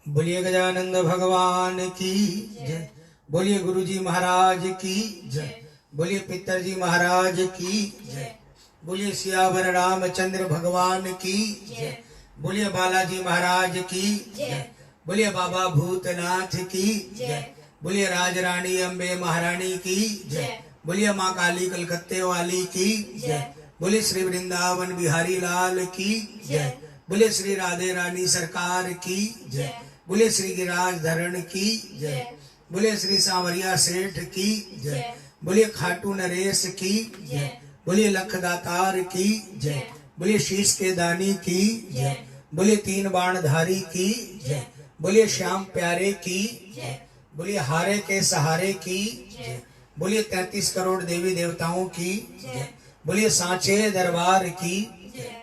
बोलिए गजानंद भगवान की जय। बोलिए गुरु जी महाराज की जय। बोलिए पितर जी महाराज की जय। बोलिए सियावर रामचंद्र भगवान की जय। बोलिए बालाजी महाराज की जय। बोलिए बाबा भूतनाथ की जय। बोलिए राज रानी अम्बे महारानी की जय। बोलिए माँ काली कलकत्ते वाली की जय। बोलिए श्री वृंदावन बिहारी लाल की जय। बोलिए श्री राधे रानी सरकार की जय। बोलिए श्री गिरिराज धरण की जय। बोलिए श्री सांवरिया सेठ की जय। बोलिए खाटू नरेश की जय। बोलिए लखदातार की जय। बोलिए शीश के दानी की जय। बोलिए तीन बाणधारी की जय। बोलिए श्याम प्यारे की जय। बोलिए हारे के सहारे की जय। बोलिए 33 करोड़ देवी देवताओं की जय। बोलिए सांचे दरबार की जय।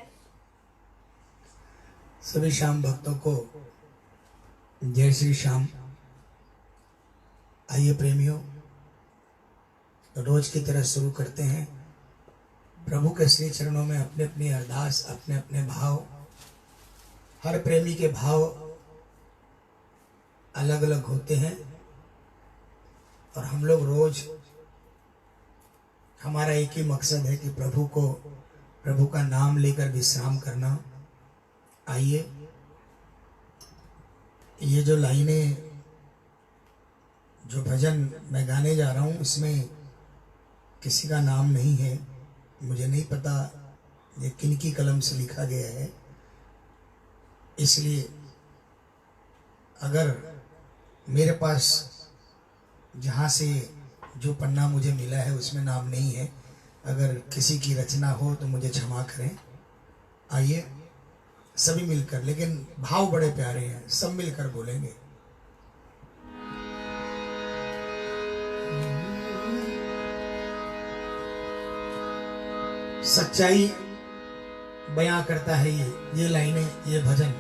सभी श्याम भक्तों को जय श्री श्याम। आइए प्रेमियों, रोज की तरह शुरू करते हैं। प्रभु के श्री चरणों में अपने अपनी अरदास, अपने अपने भाव, हर प्रेमी के भाव अलग अलग होते हैं और हम लोग रोज, हमारा एक ही मकसद है कि प्रभु का नाम लेकर विश्राम करना। आइए, ये जो लाइनें, जो भजन मैं गाने जा रहा हूँ, इसमें किसी का नाम नहीं है। मुझे नहीं पता ये किनकी कलम से लिखा गया है, इसलिए अगर मेरे पास जहाँ से जो पन्ना मुझे मिला है उसमें नाम नहीं है, अगर किसी की रचना हो तो मुझे क्षमा करें। आइए सभी मिलकर, लेकिन भाव बड़े प्यारे हैं, सब मिलकर बोलेंगे। सच्चाई बयां करता है ये लाइनें, ये भजन।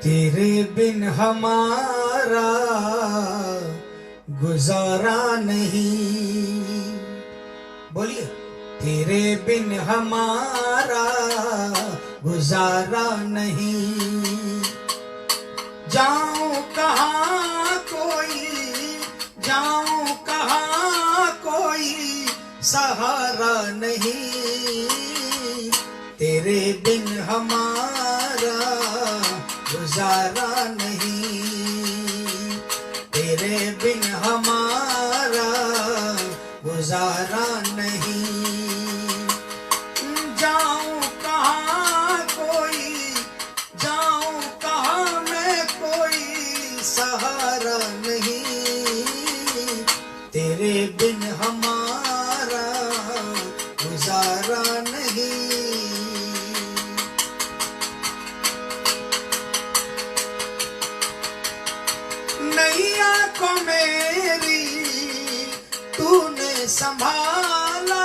तेरे बिन हमारा गुजारा नहीं, बोलिए, तेरे बिन हमारा गुजारा नहीं। जाऊं कहाँ कोई, जाऊं कहाँ कोई सहारा नहीं। तेरे बिन हमारा गुजारा नहीं। तेरे बिन हमारा गुजारा नहीं। जाऊं कहाँ कोई, जाऊं कहाँ मैं, कोई सहारा नहीं। तेरे बिन हमारा गुजारा नहीं। नैया को मेरी तूने संभाला,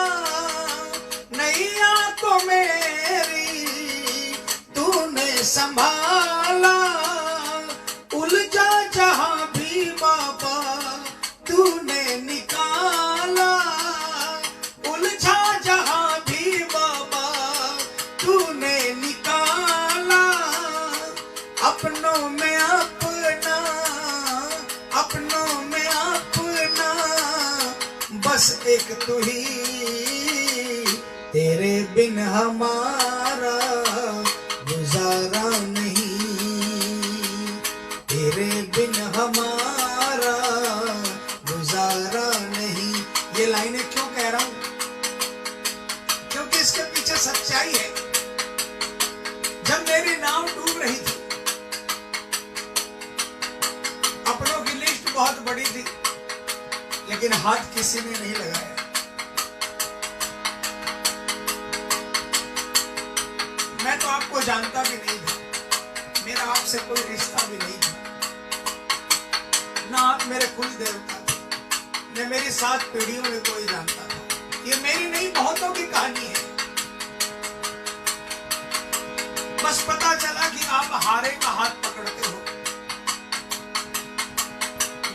नैया को मेरी तूने संभाला। उलझा जहां भी बाबा तूने निकाला। उलझा जहां भी बाबा तूने निकाला। अपनों में अपना, अपनों में अपना, बस एक तू ही। तेरे बिन हमारा गुजारा नहीं। तेरे बिन हमारा गुजारा नहीं। ये लाइनें क्यों कह रहा हूं? क्योंकि इसके पीछे सच्चाई है। जब मेरी नाव डूब रही थी, अपनों की लिस्ट बहुत बड़ी थी, लेकिन हाथ किसी ने नहीं लगाया। मैं तो आपको जानता भी नहीं था, मेरा आपसे कोई रिश्ता भी नहीं था। ना आप मेरे कुल देवता थे, न मेरी 7 पीढ़ियों में कोई जानता था। ये मेरी नहीं, बहुतों की कहानी है। बस पता चला कि आप हारे का हाथ पकड़ते हो।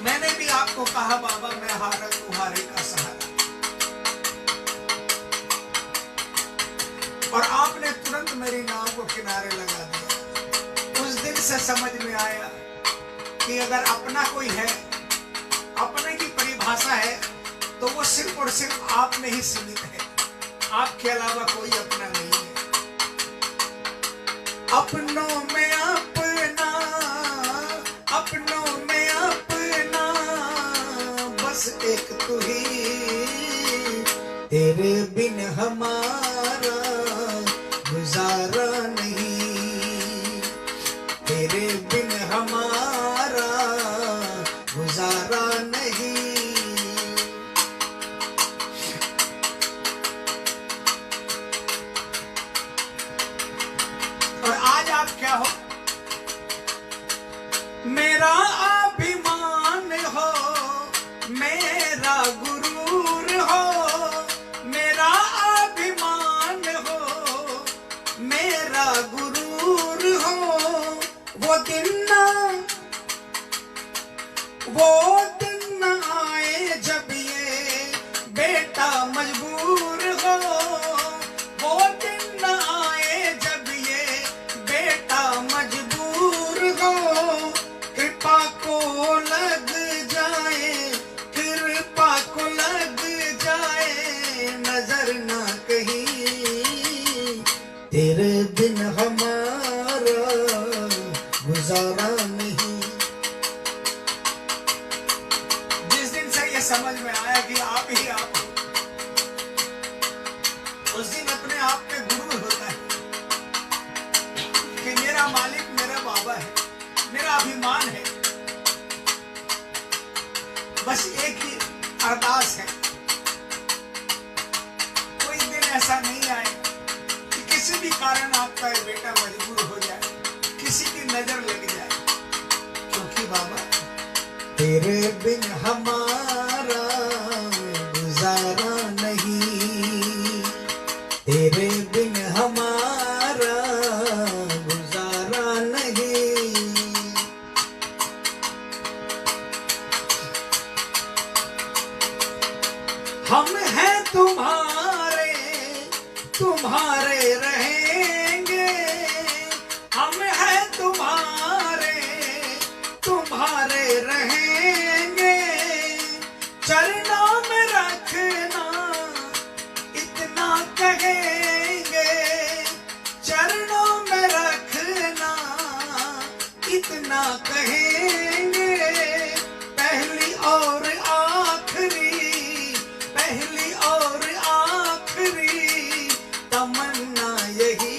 मैंने भी आपको कहा, बाबा मैं हारा, तू हारे का सहारा। और आपने तुरंत मेरी नाव को किनारे लगा दिया। उस दिन से समझ में आया कि अगर अपना कोई है, अपने की परिभाषा है, तो वो सिर्फ और सिर्फ आप में ही सीमित है, आपके अलावा कोई अपना नहीं है। अपनों में अपना, अपनों में अपना, बस एक तू ही, तेरे बिन हमारा गुजारा नहीं, तेरे बिन हमारा गुजारा नहीं। और आज आप क्या हो? मेरा अभिमान हो, मेरा गुरूर हो, मेरा अभिमान हो, मेरा गुरूर हो। वो दिन न आए जब ये बेटा मजबूर हो, वो दिन न आए जब ये बेटा मजबूर हो। कृपा को लग जाए, कृपा को लग जाए, नजर ना कहीं, तेरे बिन हमारा गुजारा नहीं। जिस दिन से ये समझ में आया कि आप ही आप हो, उस दिन अपने आप में गुरु होता है कि मेरा मालिक मेरा बाबा है, मेरा अभिमान है। बस एक ही अरदास है, कोई दिन ऐसा नहीं आए कि किसी भी कारण आपका ये बेटा मजबूर हो जाए, किसी की नजर लग जाए, क्योंकि बाबा तेरे बिन हमारा गुजारा नहीं, तेरे बिन हमारा गुजारा नहीं। हम हैं तुम्हारे, तुम्हारे रहेंगे, हम हैं तुम्हारे, तुम्हारे रहेंगे। चरणों में रखना इतना कहेंगे, चरणों में रखना इतना कहेंगे। पहली और आखिरी, पहली और आखिरी तमन्ना यही,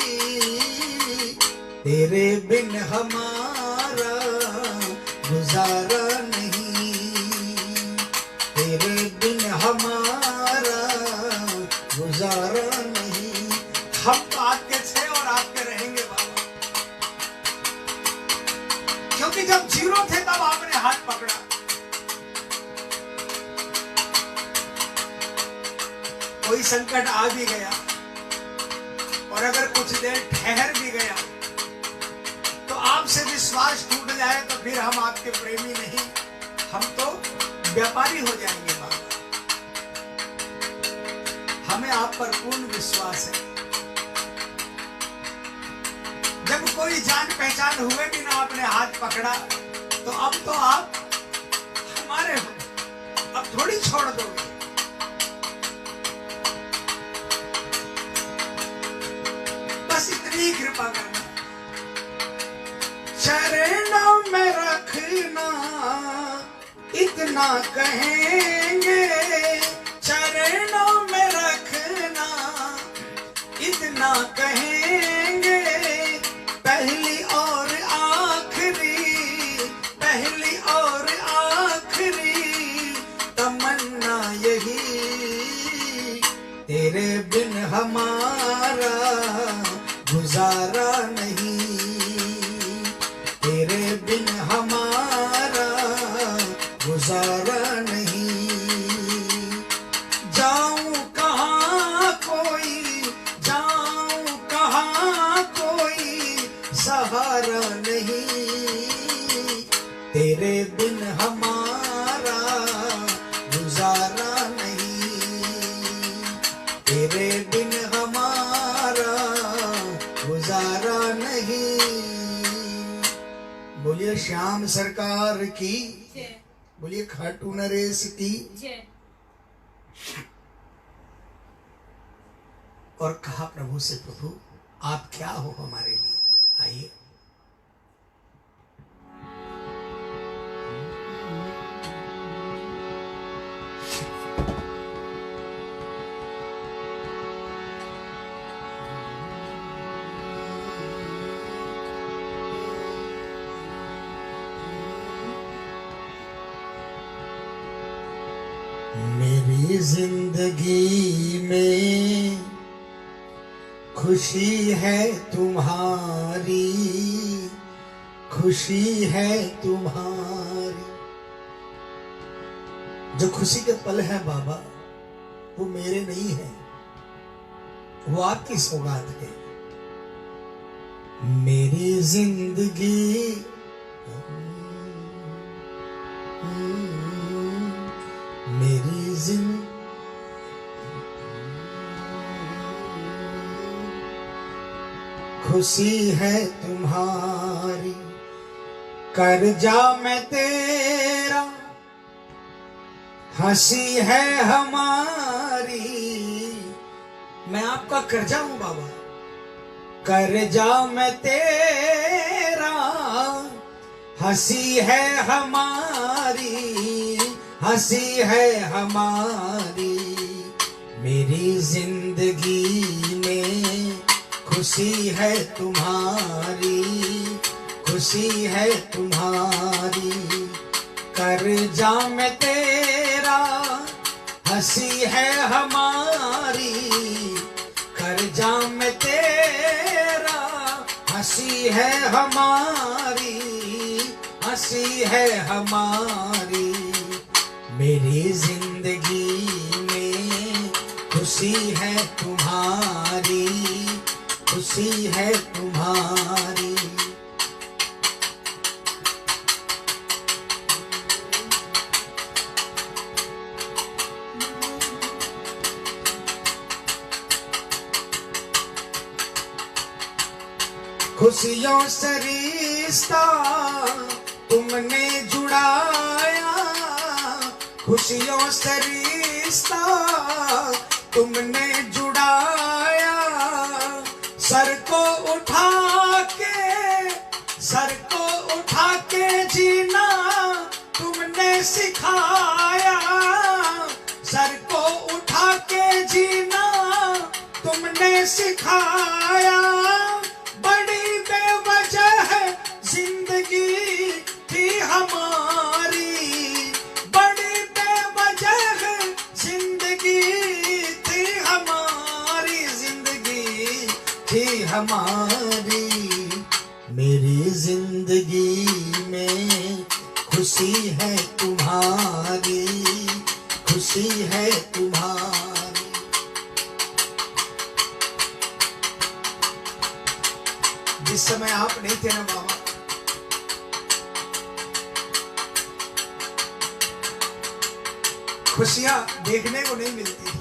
तेरे बिन हमारा गुजारा नहीं, तेरे बिन हमारा गुजारा नहीं। हम तो आपके थे और आपके रहेंगे बाबा, क्योंकि जब जीरो थे तब आपने हाथ पकड़ा, कोई संकट आ भी गया और अगर कुछ देर ठहर भी गया तो आपसे विश्वास टूट जाए तो फिर हम आपके प्रेमी नहीं, हम तो व्यापारी हो जाएंगे बाबा। हमें आप पर पूर्ण विश्वास है। जब कोई जान पहचान हुए भी ना आपने हाथ पकड़ा, तो अब तो आप हमारे हो, अब थोड़ी छोड़ दोगे। बस इतनी कृपा करना, चरणों में रखना इतना कहेंगे, चरणों में रखना इतना कहेंगे। पहली और आखिरी, पहली और आखिरी तमन्ना यही, तेरे बिन हमारा गुजारा नहीं, तेरे बिन हमारा गुजारा नहीं। जाऊं कहाँ कोई, जाऊं कहाँ बोलिए श्याम सरकार की, जय बोलिए खाटू नरेश की। जय। और कहा प्रभु से, प्रभु आप क्या हो हमारे लिए, आइए। मेरी जिंदगी में खुशी है तुम्हारी, खुशी है तुम्हारी। जो खुशी के पल है बाबा, वो मेरे नहीं है, वो आपकी सौगात है। मेरी जिंदगी मेरी जिंदगी खुशी है तुम्हारी, कर्जा मैं तेरा, हंसी है हमारी। मैं आपका कर्जा हूं बाबा, कर्जा मैं तेरा, हंसी है हमारी, हंसी है हमारी। मेरी जिंदगी में खुशी है तुम्हारी, खुशी है तुम्हारी। कर्जा में तेरा, हंसी है हमारी, कर्जा में तेरा, हंसी है हमारी, हंसी है हमारी। मेरी जिंदगी में खुशी है तुम्हारी, खुशी है तुम्हारी। खुशियों से रिश्ता तुमने जुड़ाया, खुशियों से रिश्ता तुमने जुड़ाया। सर को उठा के, सर को उठा के जीना तुमने सिखाया, सर को उठा के जीना तुमने सिखाया। बड़ी बेवजह जिंदगी थी हमारी, बड़ी बेवजह जिंदगी थी हमारी, जिंदगी थी हमारी। मेरी जिंदगी में खुशी है तुम्हारी, खुशी है तुम्हारी। जिस समय आप नहीं थे ना बाबा, खुशियां देखने को नहीं मिलती थी।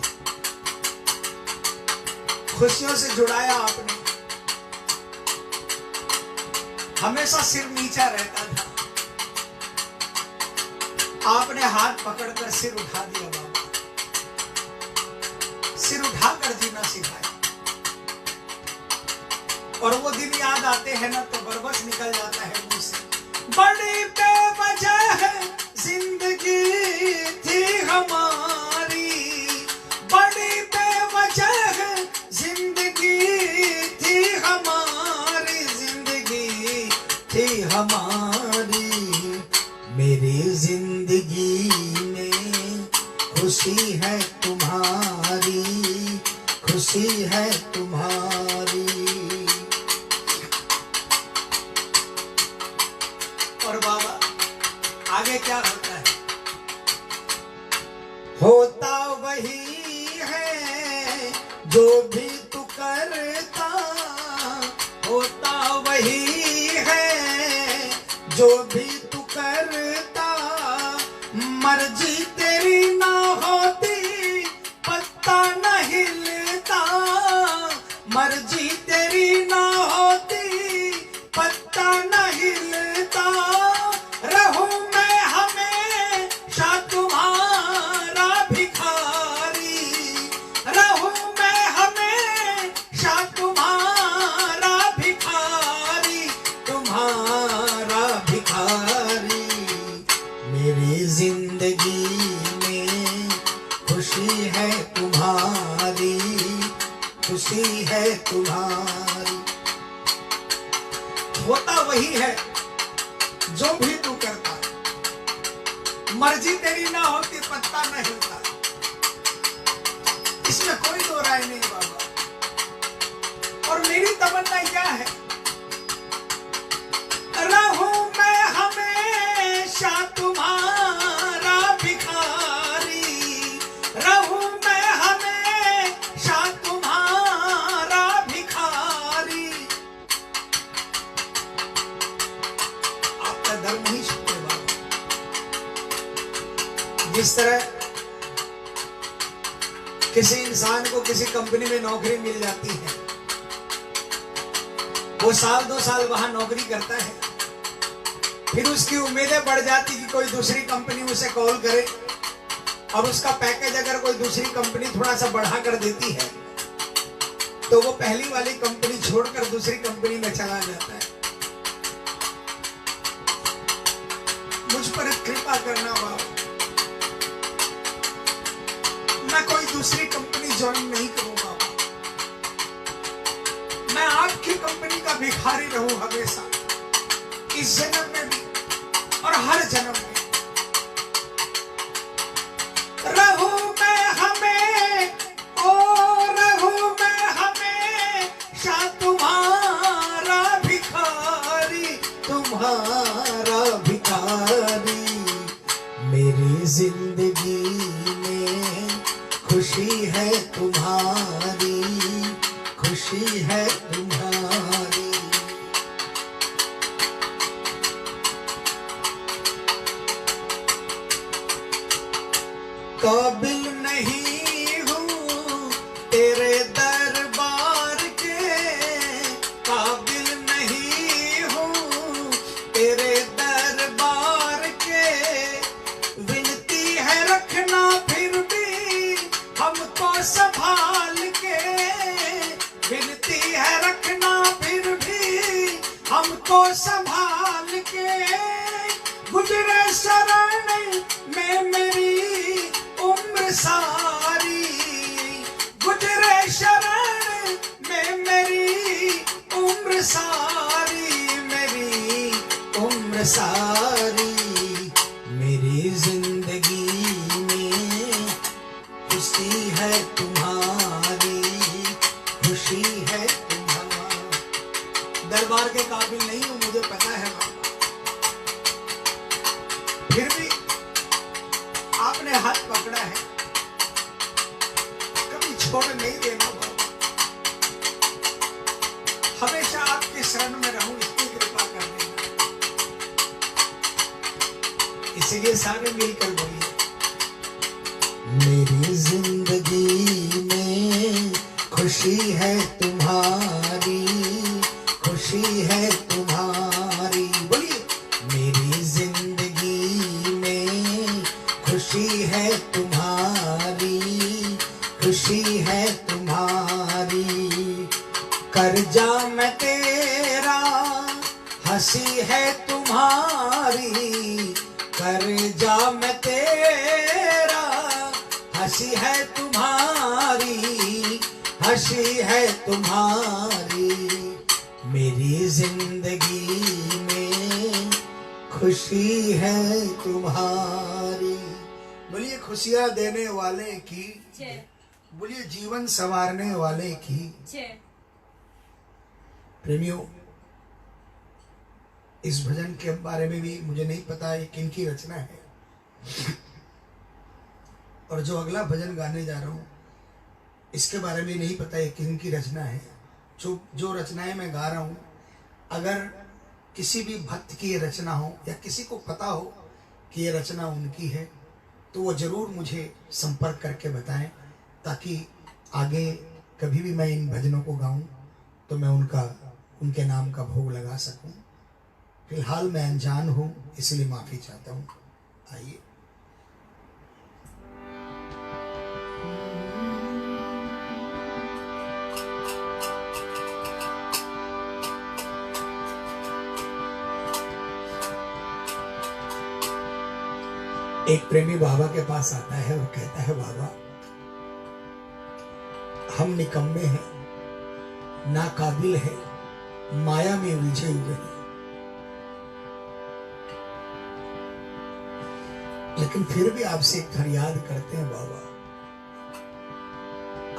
खुशियों से जुड़ाया आपने, हमेशा सिर नीचा रहता था, आपने हाथ पकड़कर सिर उठा दिया बाबा, सिर उठाकर जीना सिखाया। और वो दिन याद आते हैं ना तो बरबस निकल जाता है मुंह से। बड़ी बेवजह जिंदगी थी हमारी, बड़ी बेवजह जिंदगी थी हमारी, जिंदगी थी हमारी। मेरी जिंदगी में खुशी है तुम्हारी, खुशी है तुम्हारी। और बाबा आगे क्या होता है? होता वही है जो भी तू करता, होता वही है जो भी तू करता। मर्जी तेरी ना होती पत्ता न हिलता, मर्जी तेरी ना होती पत्ता न हिलता। तुम्हारा भिखारी, मेरी जिंदगी में खुशी है तुम्हारी, खुशी है तुम्हारी। होता वही है जो भी तू करता, मर्जी तेरी ना होती पत्ता न हिलता, इसमें कोई दो राय नहीं बाबा। और मेरी तमन्ना क्या है, रहूं मैं हमेशा तुम्हारा भिखारी, रहूं मैं हमेशा तुम्हारा भिखारी। आपका धर्म नहीं छूटे बाबा। जिस तरह किसी इंसान को किसी कंपनी में नौकरी मिल जाती है, वो साल 2 साल वहां नौकरी करता है, फिर उसकी उम्मीदें बढ़ जाती कि कोई दूसरी कंपनी उसे कॉल करे, और उसका पैकेज अगर कोई दूसरी कंपनी थोड़ा सा बढ़ा कर देती है तो वो पहली वाली कंपनी छोड़कर दूसरी कंपनी में चला जाता है। मुझ पर कृपा करना बाबा, मैं कोई दूसरी कंपनी ज्वाइन नहीं करूं बाबा, मैं आपकी कंपनी का भिखारी रहूं हमेशा, इस जन्म में भी और हर जन्म में। रहूं मैं हमें ओ रहूं मैं हमेशा तुम्हारा भिखारी, तुम्हारा भिखारी, मेरी जिंदगी में खुशी है तुम्हारी, खुशी है तुम्हारी। काबिल नहीं हूँ तेरे दरबार के, काबिल नहीं हूँ तेरे दरबार के, विनती है रखना फिर भी हमको संभाल के, विनती है रखना फिर भी हमको संभाल के। गुजरे शरण में मेरी उम्र सारी, गुजरे शरण में मेरी उम्र सारी, मेरी उम्र सारी, मेरी जिंदगी में खुशी है तुम्हारी, खुशी है तुम्हारी। दरबार के काबिल नहीं हूं मुझे पता है बाबा, फिर भी आपने हाथ पकड़ा है, कभी छोड़ नहीं देना बाबा, हमेशा आपके शरण में रहूं, इसकी कृपा कर देना। इसीलिए सारे मिलकर बोलिए, मेरी जिंदगी में खुशी है तुम्हारी, खुशी है तुम्हारी। बोलिए, मेरी जिंदगी में खुशी है तुम्हारी, खुशी है तुम्हारी। कर्जा मैं तेरा, हंसी है तुम्हारी, कर्जा मैं तेरा, हंसी है तुम्हारी, हंसी है तुम्हारी, मेरी जिंदगी में खुशी है तुम्हारी। बोलिए खुशियां देने वाले की, बोलिए जीवन संवारने वाले की। प्रेमियों, इस भजन के बारे में भी मुझे नहीं पता ये किनकी रचना है, और जो अगला भजन गाने जा रहा हूं इसके बारे में नहीं पता ये किनकी रचना है। जो रचनाएं मैं गा रहा हूं, अगर किसी भी भक्त की ये रचना हो या किसी को पता हो कि ये रचना उनकी है, तो वो जरूर मुझे संपर्क करके बताएं, ताकि आगे कभी भी मैं इन भजनों को गाऊं तो मैं उनके नाम का भोग लगा सकूं। फिलहाल मैं अनजान हूं, इसलिए माफी चाहता हूं। आइए। एक प्रेमी बाबा के पास आता है, वो कहता है बाबा हम निकम्मे हैं, नाकाबिल है, माया में उलझे हुए हैं, लेकिन फिर भी आपसे एक फरियाद करते हैं बाबा,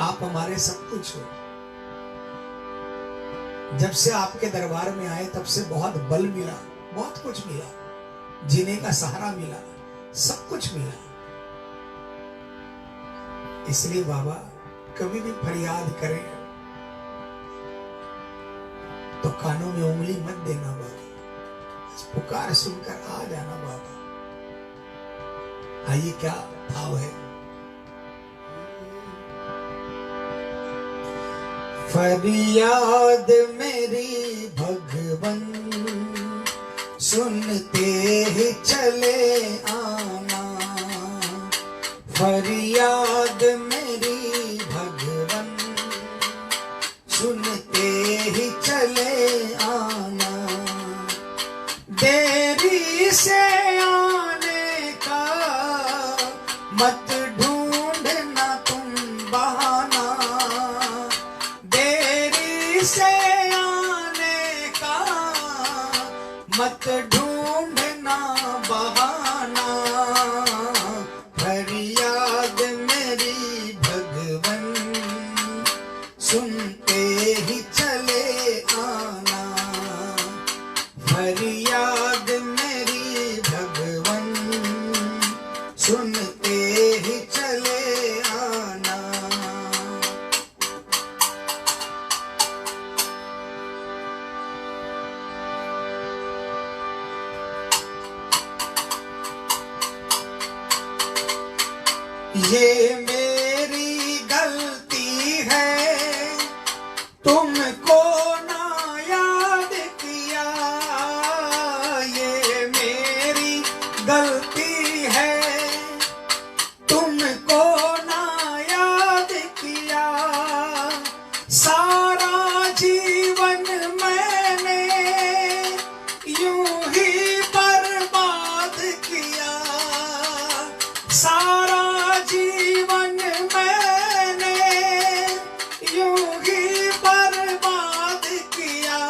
आप हमारे सब कुछ हो। जब से आपके दरबार में आए तब से बहुत बल मिला, बहुत कुछ मिला, जीने का सहारा मिला, सब कुछ मिला। इसलिए बाबा कभी भी फरियाद करें तो कानों में उंगली मत देना बाबा, पुकार सुनकर आ जाना बाबा। आइए क्या भाव है। फरियाद मेरी भगवन सुनते ही चले आना, फरियाद मेरी भगवन सुनते ही चले आना, देरी से आने का मत ढूंढना तुम बहाना, देरी से आने का मत ढूंढना बहाना, फरियाद मेरी भगवन सुनते ही चले आना, फरियाद मेरी भगवन सुनते ही चले आना। ये मेरी गलती है तुमको ना याद किया, ये मेरी गलती है तुमको ना याद किया, सारा जीवन मैंने यूं ही बर्बाद किया, सारा जीवन मैंने यूं ही बर्बाद किया,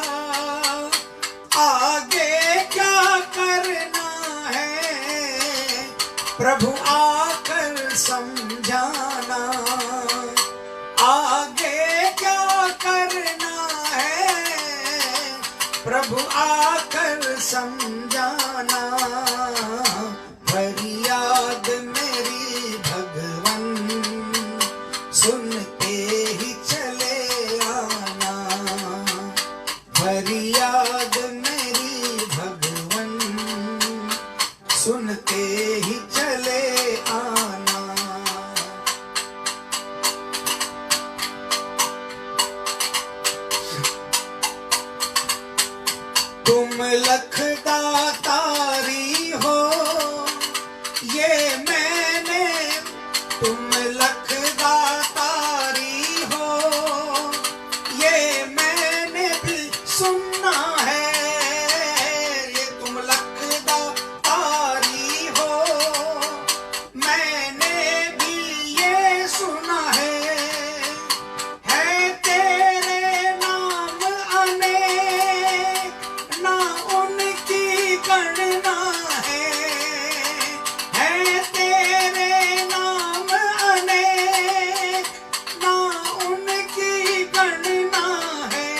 आगे क्या करना है प्रभु आकर समझाना, आगे क्या करना है प्रभु आकर समझाना, फरियाद मेरी भगवन सुनते ही चले आना, फरियाद मेरी भगवन सुनते ही चले आना। तुम लखदातारी हो ये मैंने, तुम लखदातारी हो ये मैंने भी सुनना है, ये तुम लखदातारी हो मैंने भी ये सुना है तेरे नाम अनेक ना उनकी गणना है तेरे नाम अनेक ना उनकी गणना है,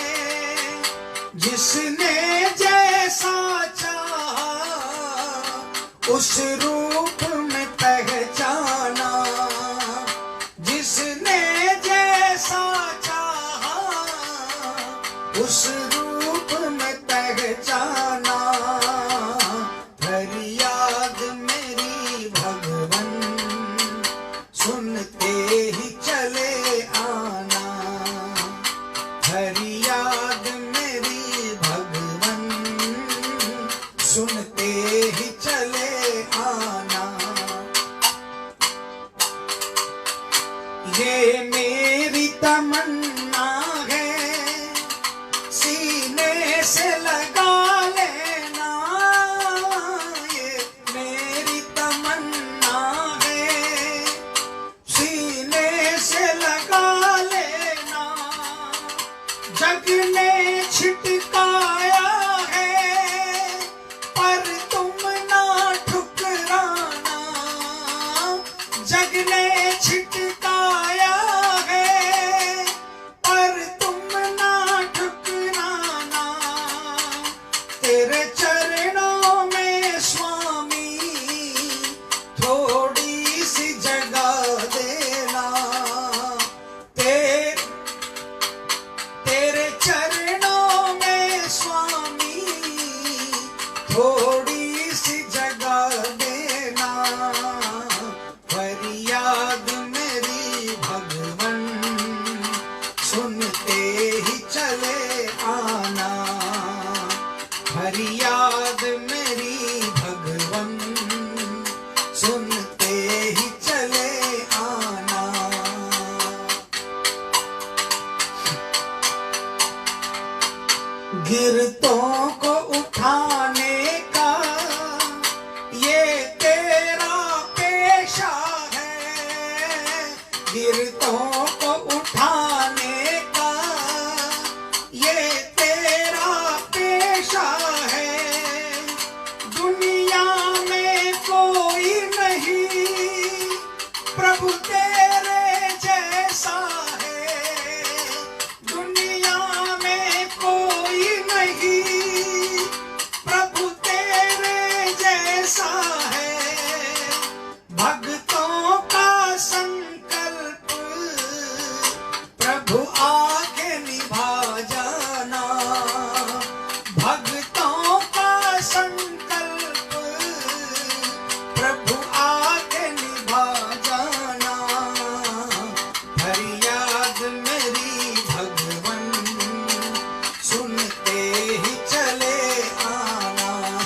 जिसने जैसा चाहा उस रूप में पहचाना, जिसने जैसा चाहा उस रूप में पहचाना, फरियाद मेरी भगवन सुनते ही चले आना, फरियाद मेरी भगवन सुनते ही चले आना। ये मेरी तमन्ना है सीने से लगा लेना, ये मेरी तमन्ना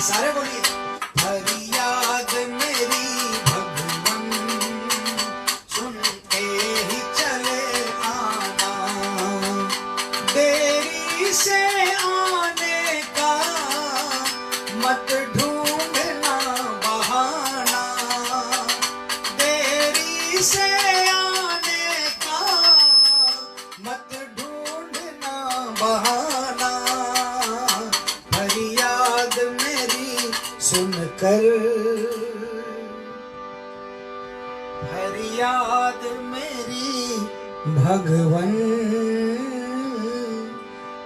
सारे बोलिए। फरियाद मेरी भगवन सुनते ही चले आना, देरी से आने का मत ढूंढना बहाना, देरी से आने का मत ढूंढना बहाना, फरियाद मेरी सुनकर, फरियाद मेरी भगवन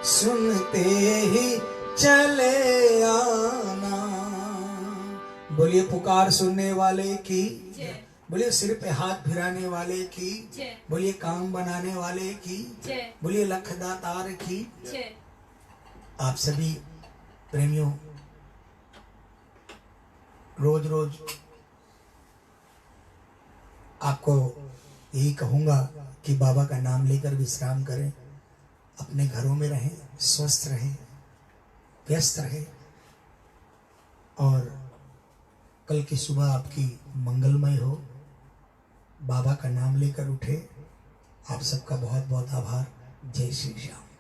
सुनते ही चले आना। बोलिए पुकार सुनने वाले की, बोलिए सिर पे हाथ फिराने वाले की, बोलिए काम बनाने वाले की, बोलिए लखदातार की। आप सभी प्रेमियों, रोज रोज आपको यही कहूंगा कि बाबा का नाम लेकर विश्राम करें, अपने घरों में रहें, स्वस्थ रहें, व्यस्त रहें, और कल की सुबह आपकी मंगलमय हो। बाबा का नाम लेकर उठे। आप सबका बहुत बहुत आभार। जय श्री श्याम।